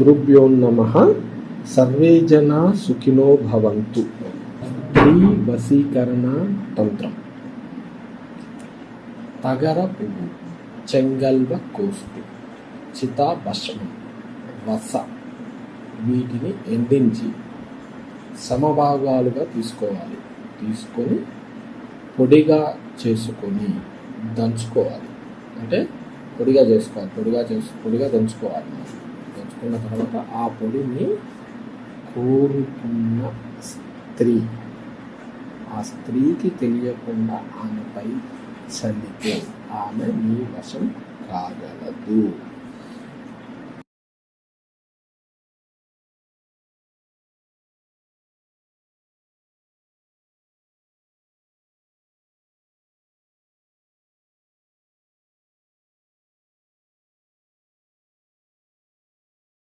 గురుభ్యో నమః. సర్వే జనా సుఖినో భవంతు. స్త్రీ వశీకరణ తంత్రం. తగర పువ్వు, చెంగల్వ కోస్తు, చితాభస్మం, వస వీటిని ఎండించి సమభాగాలుగా తీసుకోవాలి. తీసుకొని పొడిగా చేసుకొని దంచుకోవాలి. అంటే పొడిగా చేసుకోవాలి. పొడిగా దంచుకోవాలి. దంచుకున్న తర్వాత ఆ పొడిని కోరుకున్న స్త్రీ, ఆ స్త్రీకి తెలియకుండా ఆమెపై చల్లితే ఆమె నీ వశం కాగలదు.